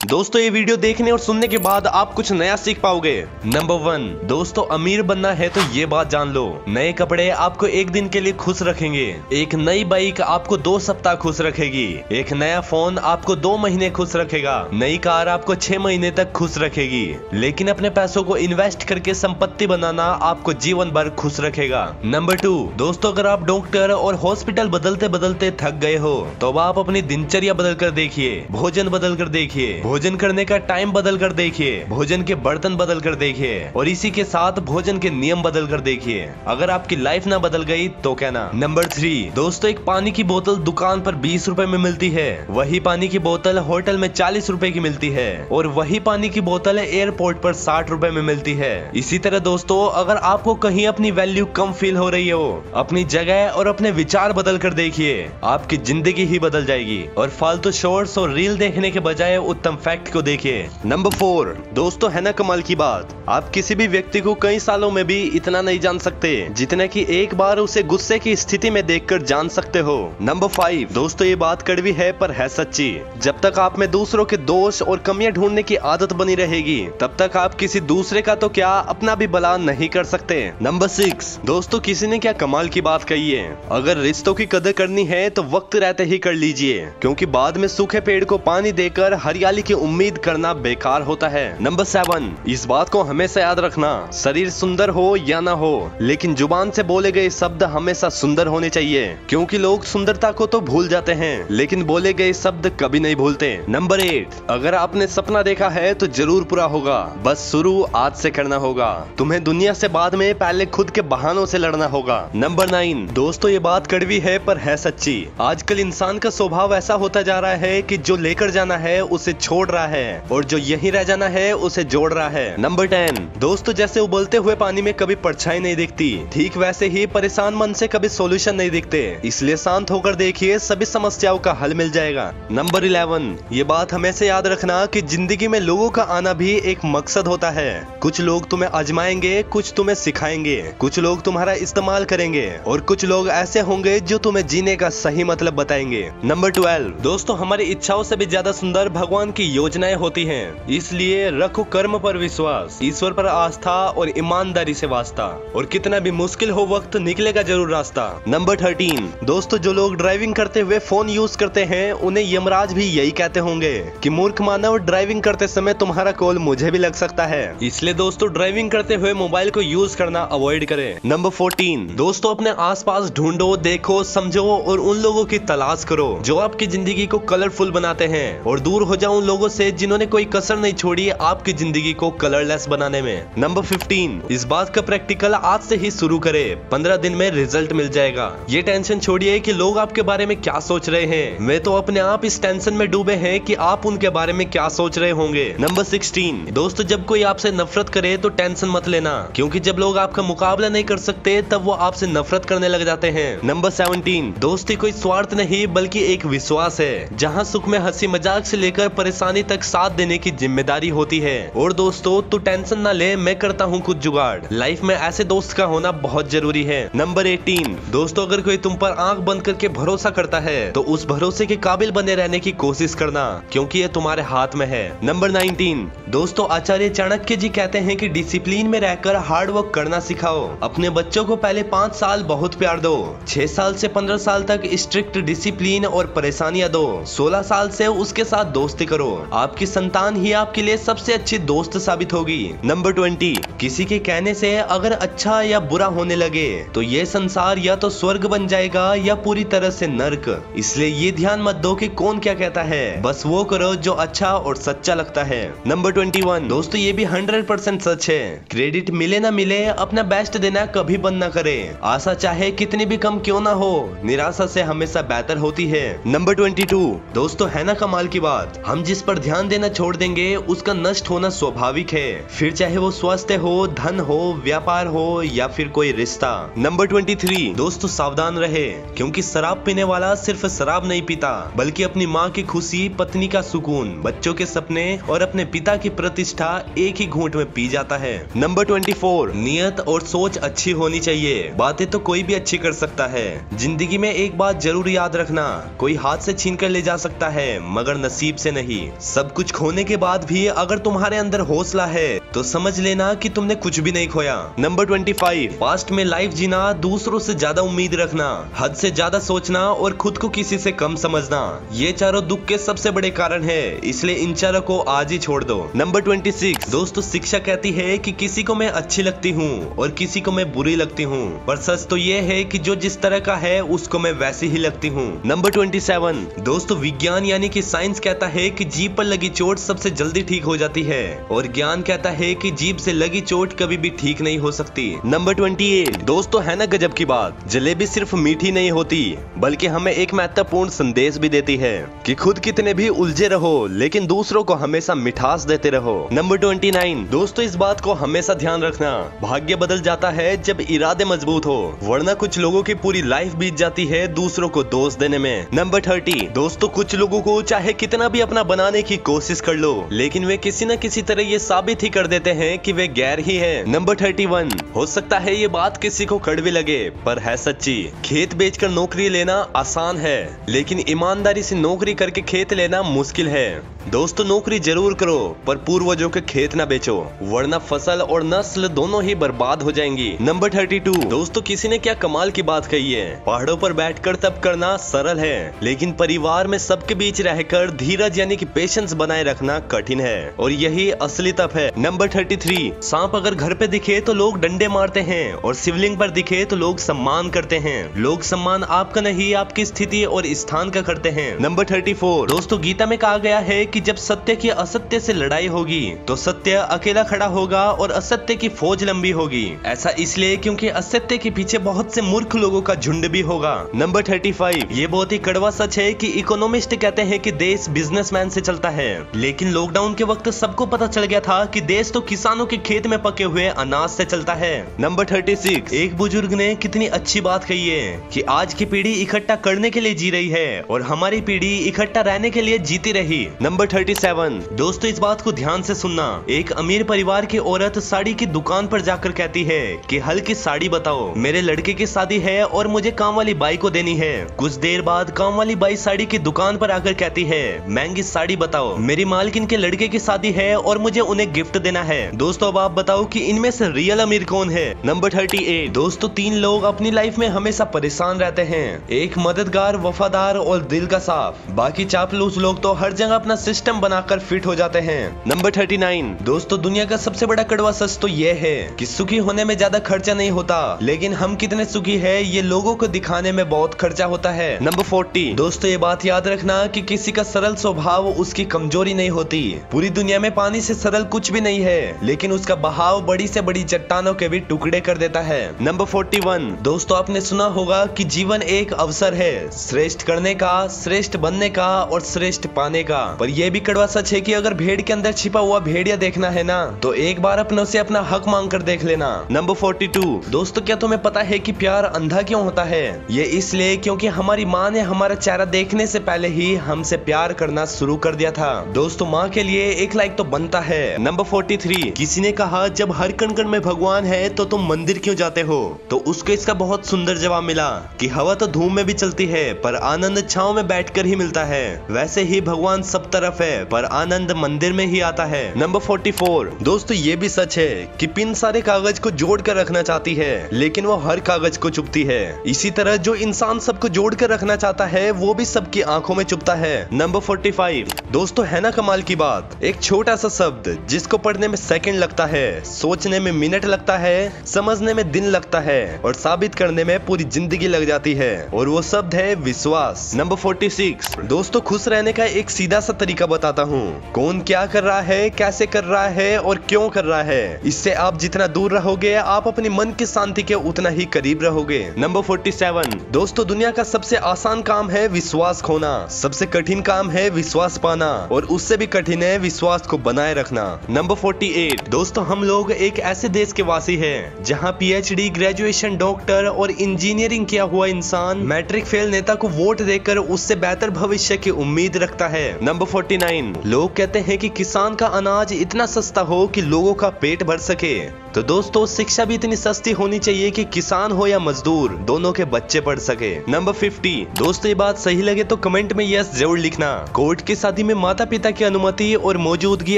दोस्तों ये वीडियो देखने और सुनने के बाद आप कुछ नया सीख पाओगे। नंबर 1, दोस्तों अमीर बनना है तो ये बात जान लो, नए कपड़े आपको एक दिन के लिए खुश रखेंगे, एक नई बाइक आपको 2 सप्ताह खुश रखेगी, एक नया फोन आपको 2 महीने खुश रखेगा, नई कार आपको 6 महीने तक खुश रखेगी। लेकिन अपने पैसों को इन्वेस्ट करके संपत्ति बनाना आपको जीवन भर खुश रखेगा। नंबर 2, दोस्तों अगर आप डॉक्टर और हॉस्पिटल बदलते बदलते थक गए हो तो अब आप अपनी दिनचर्या बदल कर देखिए, भोजन बदल कर देखिए, भोजन करने का टाइम बदल कर देखिए, भोजन के बर्तन बदल कर देखिए और इसी के साथ भोजन के नियम बदल कर देखिए। अगर आपकी लाइफ ना बदल गई तो क्या ना। नंबर 3, दोस्तों एक पानी की बोतल दुकान पर 20 रुपए में मिलती है, वही पानी की बोतल होटल में 40 रुपए की मिलती है और वही पानी की बोतल एयरपोर्ट पर 60 रुपए में मिलती है। इसी तरह दोस्तों अगर आपको कहीं अपनी वैल्यू कम फील हो रही हो, अपनी जगह और अपने विचार बदल कर देखिए, आपकी जिंदगी ही बदल जाएगी। और फालतू शॉर्ट्स और रील देखने के बजाय उत्तम फैक्ट को देखिए। नंबर 4, दोस्तों है ना कमाल की बात, आप किसी भी व्यक्ति को कई सालों में भी इतना नहीं जान सकते जितना कि एक बार उसे गुस्से की स्थिति में देखकर जान सकते हो। नंबर 5, दोस्तों ये बात कड़वी है पर है सच्ची, जब तक आप में दूसरों के दोष और कमियां ढूंढने की आदत बनी रहेगी तब तक आप किसी दूसरे का तो क्या अपना भी भला नहीं कर सकते। नंबर 6, दोस्तों किसी ने क्या कमाल की बात कही है, अगर रिश्तों की कदर करनी है तो वक्त रहते ही कर लीजिए, क्योंकि बाद में सूखे पेड़ को पानी देकर हरियाली की उम्मीद करना बेकार होता है। नंबर 7, इस बात को हमेशा याद रखना, शरीर सुंदर हो या ना हो लेकिन जुबान से बोले गए शब्द हमेशा सुंदर होने चाहिए, क्योंकि लोग सुंदरता को तो भूल जाते हैं लेकिन बोले गए शब्द कभी नहीं भूलते। नंबर 8, अगर आपने सपना देखा है तो जरूर पूरा होगा, बस शुरू आज से करना होगा, तुम्हें दुनिया से बाद में पहले खुद के बहानों से लड़ना होगा। नंबर 9, दोस्तों ये बात कड़वी है पर है सच्ची, आजकल इंसान का स्वभाव ऐसा होता जा रहा है कि जो लेकर जाना है उसे छोड़ रहा है और जो यहीं रह जाना है उसे जोड़ रहा है। नंबर 10, दोस्तों जैसे उबलते हुए पानी में कभी परछाई नहीं दिखती, ठीक वैसे ही परेशान मन से कभी सॉल्यूशन नहीं दिखते, इसलिए शांत होकर देखिए, सभी समस्याओं का हल मिल जाएगा। नंबर 11, ये बात हमेशा याद रखना कि जिंदगी में लोगों का आना भी एक मकसद होता है, कुछ लोग तुम्हें आजमाएंगे, कुछ तुम्हें सिखाएंगे, कुछ लोग तुम्हारा इस्तेमाल करेंगे और कुछ लोग ऐसे होंगे जो तुम्हें जीने का सही मतलब बताएंगे। नंबर 12, दोस्तों हमारी इच्छाओं से भी ज्यादा सुंदर भगवान की योजनाएं होती हैं, इसलिए रखो कर्म पर विश्वास, ईश्वर पर आस्था और ईमानदारी से वास्ता, और कितना भी मुश्किल हो वक्त निकलेगा जरूर रास्ता। नंबर 13, दोस्तों जो लोग ड्राइविंग करते हुए फोन यूज करते हैं उन्हें यमराज भी यही कहते होंगे कि मूर्ख मानव, ड्राइविंग करते समय तुम्हारा कॉल मुझे भी लग सकता है, इसलिए दोस्तों ड्राइविंग करते हुए मोबाइल को यूज करना अवॉइड करें। नंबर 14, दोस्तों अपने आसपास ढूंढो, देखो, समझो और उन लोगों की तलाश करो जो आपकी जिंदगी को कलरफुल बनाते हैं, और दूर हो जाओ उन लोगों से जिन्होंने कोई कसर नहीं छोड़ी आपकी जिंदगी को कलरलेस बनाने में। नंबर 15, इस बात का प्रैक्टिकल आज से ही शुरू करें, 15 दिन में रिजल्ट मिल जाएगा। ये टेंशन छोड़िए कि लोग आपके बारे में क्या सोच रहे हैं, वे तो अपने आप इस टेंशन में डूबे हैं कि आप उनके बारे में क्या सोच रहे होंगे। नंबर 16, दोस्तों जब कोई आपसे नफरत करे तो टेंशन मत लेना, क्योंकि जब लोग आपका मुकाबला नहीं कर सकते तब वो आपसे नफरत करने लग जाते हैं। नंबर 17, दोस्ती कोई स्वार्थ नहीं बल्कि एक विश्वास है, जहाँ सुख में हंसी मजाक से लेकर परेशानी तक साथ देने की जिम्मेदारी होती है। और दोस्तों तू टेंशन ना ले, मैं करता हूँ कुछ जुगाड़, लाइफ में ऐसे दोस्त का होना बहुत जरूरी है। नंबर 18, दोस्तों अगर कोई तुम पर आंख बंद करके भरोसा करता है तो उस भरोसे के काबिल बने रहने की कोशिश करना, क्योंकि ये तुम्हारे हाथ में है। नंबर 19, दोस्तों आचार्य चाणक्य जी कहते हैं कि डिसिप्लिन में रहकर हार्ड वर्क करना सिखाओ, अपने बच्चों को पहले 5 साल बहुत प्यार दो, 6 साल से 15 साल तक स्ट्रिक्ट डिसिप्लिन और परेशानियां दो, 16 साल से उसके साथ दोस्ती करो, आपकी संतान ही आपके लिए सबसे अच्छी दोस्त साबित होगी। नंबर 20, किसी के कहने से अगर अच्छा या बुरा होने लगे तो ये संसार या तो स्वर्ग बन जाएगा या पूरी तरह से नर्क, इसलिए ये ध्यान मत दो कि कौन क्या कहता है, बस वो करो जो अच्छा और सच्चा लगता है। नंबर 21, दोस्तों ये भी 100% सच है, क्रेडिट मिले ना मिले अपना बेस्ट देना कभी बंद ना करे, आशा चाहे कितनी भी कम क्यों ना हो, निराशा से हमेशा बेहतर होती है। नंबर 22, दोस्तों है ना कमाल की बात, हम जिस पर ध्यान देना छोड़ देंगे उसका नष्ट होना स्वाभाविक है, फिर चाहे वो स्वास्थ्य हो, धन हो, व्यापार हो या फिर कोई रिश्ता। नंबर 23, दोस्तों सावधान रहे, क्योंकि शराब पीने वाला सिर्फ शराब नहीं पीता बल्कि अपनी माँ की खुशी, पत्नी का सुकून, बच्चों के सपने और अपने पिता की प्रतिष्ठा एक ही घूंट में पी जाता है। नंबर 24, नियत और सोच अच्छी होनी चाहिए, बातें तो कोई भी अच्छी कर सकता है, जिंदगी में एक बात जरूर याद रखना, कोई हाथ से छीन कर ले जा सकता है मगर नसीब से नहीं। सब कुछ खोने के बाद भी अगर तुम्हारे अंदर हौसला है तो समझ लेना कि तुमने कुछ भी नहीं खोया। नंबर 25, पास्ट में लाइफ जीना, दूसरों से ज्यादा उम्मीद रखना, हद से ज्यादा सोचना और खुद को किसी से कम समझना, ये चारों दुख के सबसे बड़े कारण है, इसलिए इन चारों को आज ही छोड़ दो। नंबर 26, दोस्तों शिक्षा कहती है कि किसी को मैं अच्छी लगती हूँ और किसी को मैं बुरी लगती हूँ, पर सच तो ये है कि जो जिस तरह का है उसको मैं वैसी ही लगती हूँ। नंबर 27, दोस्तों विज्ञान यानी कि साइंस कहता है कि जीभ पर लगी चोट सबसे जल्दी ठीक हो जाती है और ज्ञान कहता है कि जीभ से लगी चोट कभी भी ठीक नहीं हो सकती। नंबर 28, दोस्तों है ना गजब की बात, जलेबी सिर्फ मीठी नहीं होती बल्कि हमें एक महत्वपूर्ण संदेश भी देती है कि खुद कितने भी उलझे रहो लेकिन दूसरों को हमेशा मिठास देते रहो। नंबर 29, दोस्तों इस बात को हमेशा ध्यान रखना, भाग्य बदल जाता है जब इरादे मजबूत हो, वरना कुछ लोगों की पूरी लाइफ बीत जाती है दूसरों को दोष देने में। नंबर 30, दोस्तों कुछ लोगों को चाहे कितना भी अपना बनाने की कोशिश कर लो लेकिन वे किसी न किसी तरह ये साबित ही कर देते हैं कि वे गैर ही है। नंबर 31, हो सकता है ये बात किसी को कड़वी लगे पर है सच्ची, खेत बेचकर नौकरी लेना आसान है लेकिन ईमानदारी से नौकरी करके खेत लेना मुश्किल है। दोस्तों नौकरी जरूर करो पर पूर्वजों के खेत ना बेचो, वरना फसल और नस्ल दोनों ही बर्बाद हो जाएंगी। नंबर 32, दोस्तों किसी ने क्या कमाल की बात कही है, पहाड़ों पर बैठकर तप करना सरल है लेकिन परिवार में सबके बीच रहकर धीरज यानी कि पेशेंस बनाए रखना कठिन है और यही असली तप है। नंबर 33, सांप अगर घर पे दिखे तो लोग डंडे मारते हैं और शिवलिंग पर दिखे तो लोग सम्मान करते हैं, लोग सम्मान आपका नहीं आपकी स्थिति और स्थान का करते हैं। नंबर 34, दोस्तों गीता में कहा गया है कि जब सत्य की असत्य से लड़ाई होगी तो सत्य अकेला खड़ा होगा और असत्य की फौज लंबी होगी, ऐसा इसलिए क्योंकि असत्य के पीछे बहुत से मूर्ख लोगों का झुंड भी होगा। नंबर 35, ये बहुत ही कड़वा सच है कि इकोनॉमिस्ट कहते हैं कि देश बिजनेसमैन से चलता है लेकिन लॉकडाउन के वक्त सबको पता चल गया था कि देश तो किसानों के खेत में पके हुए अनाज से चलता है। नंबर 36, एक बुजुर्ग ने कितनी अच्छी बात कही है कि आज की पीढ़ी इकट्ठा करने के लिए जी रही है और हमारी पीढ़ी इकट्ठा रहने के लिए जीती रही। नंबर 37, दोस्तों इस बात को ध्यान से सुनना, एक अमीर परिवार की औरत साड़ी की दुकान पर जाकर कहती है कि हल्की साड़ी बताओ, मेरे लड़के की शादी है और मुझे काम वाली बाई को देनी है। कुछ देर बाद काम वाली बाई साड़ी की दुकान पर आकर कहती है महंगी साड़ी बताओ, मेरी मालकिन के लड़के की शादी है और मुझे उन्हें गिफ्ट देना है। दोस्तों अब आप बताओ कि इनमें से रियल अमीर कौन है। नंबर 38, दोस्तों 3 लोग अपनी लाइफ में हमेशा परेशान रहते हैं, एक मददगार वफादार और दिल का साफ, बाकी चापलूस लोग तो हर जगह अपना सिस्टम बनाकर फिट हो जाते हैं। नंबर 39, दोस्तों दुनिया का सबसे बड़ा कड़वा सच तो यह है कि सुखी होने में ज्यादा खर्चा नहीं होता लेकिन हम कितने सुखी है ये लोगों को दिखाने में बहुत खर्चा होता है। नंबर 40, दोस्तों ये बात याद रखना कि किसी का सरल स्वभाव उसकी कमजोरी नहीं होती, पूरी दुनिया में पानी से सरल कुछ भी नहीं है लेकिन उसका बहाव बड़ी से बड़ी चट्टानों के भी टुकड़े कर देता है। नंबर 41, दोस्तों आपने सुना होगा कि जीवन एक अवसर है श्रेष्ठ करने का, श्रेष्ठ बनने का और श्रेष्ठ पाने का, पर यह भी कड़वा सच है कि अगर भेड़ के अंदर छिपा हुआ भेड़िया देखना है ना तो एक बार अपनों से अपना हक मांग कर देख लेना। नंबर 42, दोस्तों क्या तुम्हें पता है कि प्यार अंधा क्यों होता है? ये इसलिए क्योंकि हमारी माँ ने हमारा चेहरा देखने से पहले ही हमसे प्यार करना शुरू कर दिया था। दोस्तों माँ के लिए एक लाइक तो बनता है। नंबर 43, किसी ने कहा जब हर कण कण में भगवान है तो तुम मंदिर क्यों जाते हो? तो उसको इसका बहुत सुंदर जवाब मिला कि हवा तो धूम में भी चलती है पर आनंद छांव में बैठकर ही मिलता है, वैसे ही भगवान सब तरफ है पर आनंद मंदिर में ही आता है। नंबर 44, दोस्तों ये भी सच है कि पिन सारे कागज को जोड़ कर रखना चाहती है लेकिन वो हर कागज को चुभती है, इसी तरह जो इंसान सबको जोड़ कर रखना चाहता है वो भी सबकी आंखों में चुभता है। नंबर 45, दोस्तों है ना कमाल की बात, एक छोटा सा शब्द जिसको पढ़ने में सेकंड लगता है, सोचने में मिनट लगता है, समझने में दिन लगता है और साबित करने में पूरी जिंदगी लग जाती है और वो शब्द है विश्वास। नंबर 46, दोस्तों खुश रहने का एक सीधा सा तरीका बताता हूँ, कौन क्या कर रहा है, कैसे कर रहा है और क्यों कर रहा है, इससे आप जितना दूर रहोगे आप अपनी मन की शांति के उतना ही करीब रहोगे। नंबर 47, दोस्तों दुनिया का सबसे आसान काम है विश्वास खोना, सबसे कठिन काम है विश्वास पाना और उससे भी कठिन है विश्वास को बनाए रखना। नंबर 48, दोस्तों हम लोग एक ऐसे देश के वासी हैं जहां पीएचडी, ग्रेजुएशन, डॉक्टर और इंजीनियरिंग किया हुआ इंसान मैट्रिक फेल नेता को वोट देकर उससे बेहतर भविष्य की उम्मीद रखता है। नंबर 49, लोग कहते हैं कि किसान का अनाज इतना सस्ता हो कि लोगों का पेट भर सके। तो दोस्तों शिक्षा भी इतनी सस्ती होनी चाहिए कि किसान हो या मजदूर दोनों के बच्चे पढ़ सके। नंबर 50, दोस्तों ये बात सही लगे तो कमेंट में यस जरूर लिखना। कोर्ट की शादी में माता पिता की अनुमति और मौजूदगी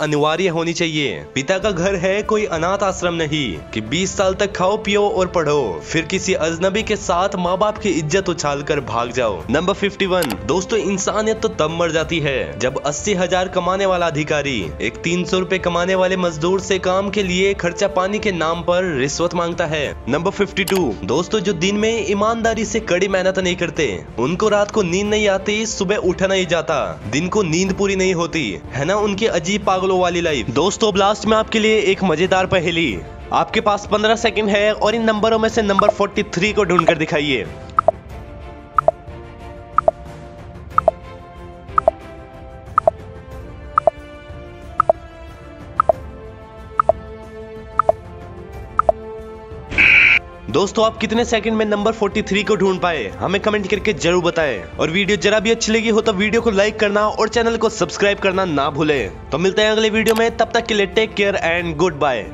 अनिवार्य होनी चाहिए। पिता का घर है कोई अनाथ आश्रम नहीं कि 20 साल तक खाओ पियो और पढ़ो फिर किसी अजनबी के साथ माँ बाप की इज्जत उछाल कर भाग जाओ। नंबर 51, दोस्तों इंसानियत तो तब मर जाती है जब 80,000 कमाने वाला अधिकारी एक 300 रुपए कमाने वाले मजदूर से काम के लिए खर्चा पानी के नाम पर रिश्वत मांगता है। नंबर 52, दोस्तों जो दिन में ईमानदारी से कड़ी मेहनत नहीं करते उनको रात को नींद नहीं आती, सुबह उठा नहीं जाता, दिन को नींद पूरी नहीं होती है ना उनकी अजीब पागलों वाली लाइफ। दोस्तों लास्ट में आपके लिए एक मजेदार पहेली। आपके पास 15 सेकंड है और इन नंबरों में से नंबर 43 को ढूंढकर दिखाइए। दोस्तों आप कितने सेकंड में नंबर 43 को ढूंढ पाए हमें कमेंट करके जरूर बताएं। और वीडियो जरा भी अच्छी लगी हो तो वीडियो को लाइक करना और चैनल को सब्सक्राइब करना ना भूलें। तो मिलते हैं अगले वीडियो में, तब तक के लिए take care and good bye.